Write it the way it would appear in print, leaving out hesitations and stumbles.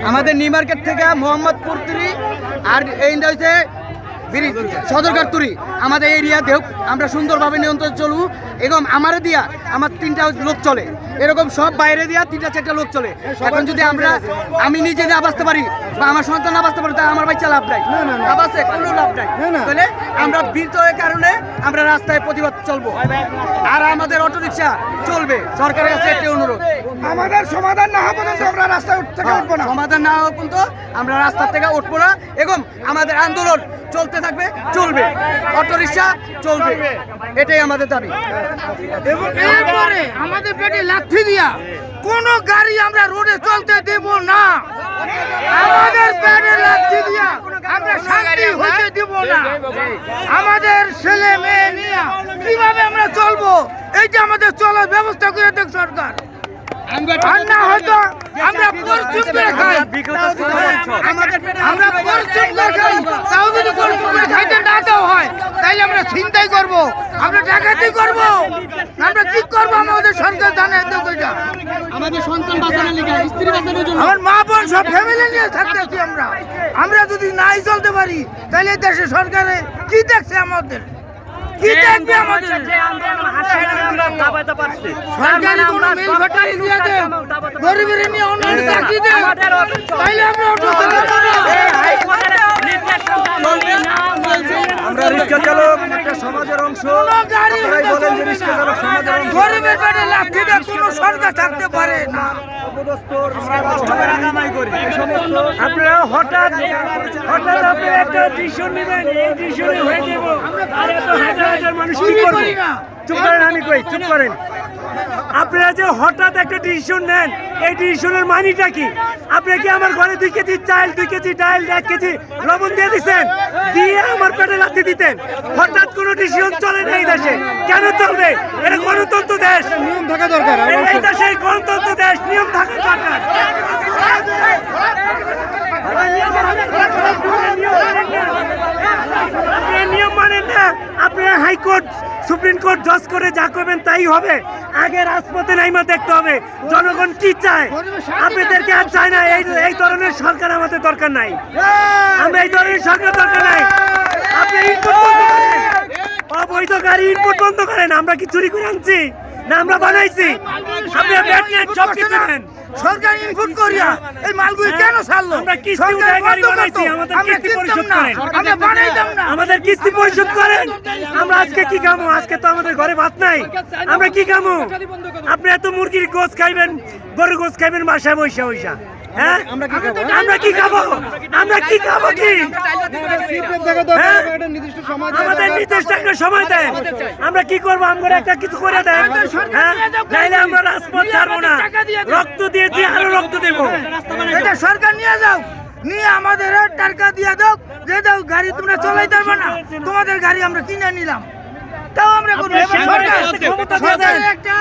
আমাদের new market থেকে মোহাম্মদপুর তুরি আর এইটা হচ্ছে সদরঘাট তুরি আমাদের এরিয়া দেখ আমরা সুন্দরভাবে নিয়ন্ত্রণ চলু এবং আমারও দিয়া আমার 3টা লোক চলে এরকম সব বাইরে দিয়া 3টা-4টা লোক চলে। এখন যদি আমি নিজে না বাঁচতে পারি বা আমার সন্তান না বাঁচতে পারি তা আমার বাচ্চা লাভ নাই, লাভ আছে কোনো লাভ নাই। তাহলে আমরা বিরতয়ের কারণে আমরা রাস্তায় প্রতিবাদ চলবো আর আমাদের অটোরিকশা চলবে। সরকারের কাছে একটি অনুরোধ, আমাদের সমাধান না হওয়া পর্যন্ত আমরা রাস্তায় থেকে উঠবো না। সমাধান না হওয়া পর্যন্ত আমরা রাস্তা থেকে উঠবো না এবং আমাদের আন্দোলন চলতে থাকবে, চলবে, অটোরিকশা চলবে, এটাই আমাদের দাবি। এবং এরপরে আমাদের পেটে লাথি দিয়া কোনো গাড়ি আমরা রোডে চলতে দেব না। আমাদের পেটে লাথি দিয়া আমরা শান্তি হতে দেব না। আমাদের ছেলে মেয়ে নিয়ে কিভাবে আমরা চলবো এইটা আমাদের চলার ব্যবস্থা করে দেখ সরকার। আর না হয়তো আমরা পরিশ্রম করে খাই, আমরা পরিশ্রম করে খাই, তাও যদি পরিশ্রম করে খাইতে না দেওয়া হয় তাইলে আমরা চিন্তাই করবো, আমরা ডাকাতি করবো, আমরা কি করবো আমাদের সরকার জানে। আমাদের সন্তান বাঁচানোর লিগে, স্ত্রী বাঁচানোর জন্য আমার মা বোন সব ফ্যামিলি নিয়ে থাকতেছি আমরা যদি নাই চলতে পারি তাহলে দেশে সরকারে কি দেখছে আমাদের, কি দেখবে আমাদের? সরকারি কোনো মিল ফ্যাক্টরি দিয়ে দেন, গরিবের নিয়ে অন্য চাকরি দেন, তাইলে আমরা অটো চালাবো না। আমরা রিক্সা চালক একটা সমাজের অংশ। আপনারাই বলেন যে রিক্সা চালক সমাজের অংশ। গরিবের পেটে লাথি দিয়ে কোনো সরকার থাকতে পারে না। আপনারা হঠাৎ আপনি একটা ডিসিশন নেবেন, এই ডিসিশনে হয়ে যাব আর এত হাজার হাজার মানুষ কি করবে? চুপ করেন, আমি কই চুপ করেন। আপনারা যে হঠাৎ একটা ডিসিশন নেন, এই ডিসিশনের মানিটা কি? আপনি কি আমার ঘরে 2 কেজি চাল, 2 কেজি ডাল, 1 কেজি লবণ দিয়ে দিচ্ছেন, দিয়ে আমার পেটে লাথি দিতেন? হঠাৎ কোনো ডিসিশন চলে না এই দেশে, কেন চলবে? এটা গণতন্ত্র দেশ, নিয়ম থাকা দরকার। এই দেশে গণতন্ত্র দেশ, নিয়ম থাকা দরকার। আপনি নিয়ম মানেন না, আপনি হাইকোর্ট সুপ্রিম কোর্ট জজ করে যা করবেন তাই হবে। আগে রাজপথে নাইমা দেখতে হবে জনগণ কি চায়। আপনাদেরকে আর চায় না এই ধরনের সরকার আমাদের দরকার নাই, আমরা এই ধরনের সরকার দরকার নাই। আপনি ইনপুট বন্ধ করেন, অবৈধ গাড়ি ইনপুট বন্ধ করেন। আমরা কি চুরি করে আনছি না আমরা বানাইছি? আপনি ব্যাট নেন, সব কিছু নেন, সরকার ইনপুট করিয়া এই মালগুলি কেন ছাড়লো? আমরা কিস্তি উঠায় গাড়ি বানাইছি, আমাদের কিস্তি পরিশোধ করেন, আমরা বানাইতাম না, আমাদের কিস্তি পরিশোধ করেন। আমরা আজকে কি খামো? আজকে তো আমাদের ঘরে ভাত নাই, আমরা কি খামো? আপনি এত মুরগির গোশ খাইবেন, গরুর গোশ খাইবেন বাসায় বৈশা বৈশা, হ্যাঁ? আমরা কি খাবো? আমরা কি খাবো? কি আমাদের নির্দিষ্ট একটা সময় দেন, আমরা কি করবো? আমরা একটা কিছু করে দেন, হ্যাঁ? নাইলে আমরা রাজপথ ছাড়বো না, রক্ত দিয়েছি আরো রক্ত দেবো। এটা সরকার নিয়ে যাও, নিয়ে আমাদের টাকা দিয়ে দাও, যে দাও গাড়ি তোমরা চলাইতে পারবে না, তোমাদের গাড়ি আমরা কিনে নিলাম, তাও আমরা করবো। সরকার একটা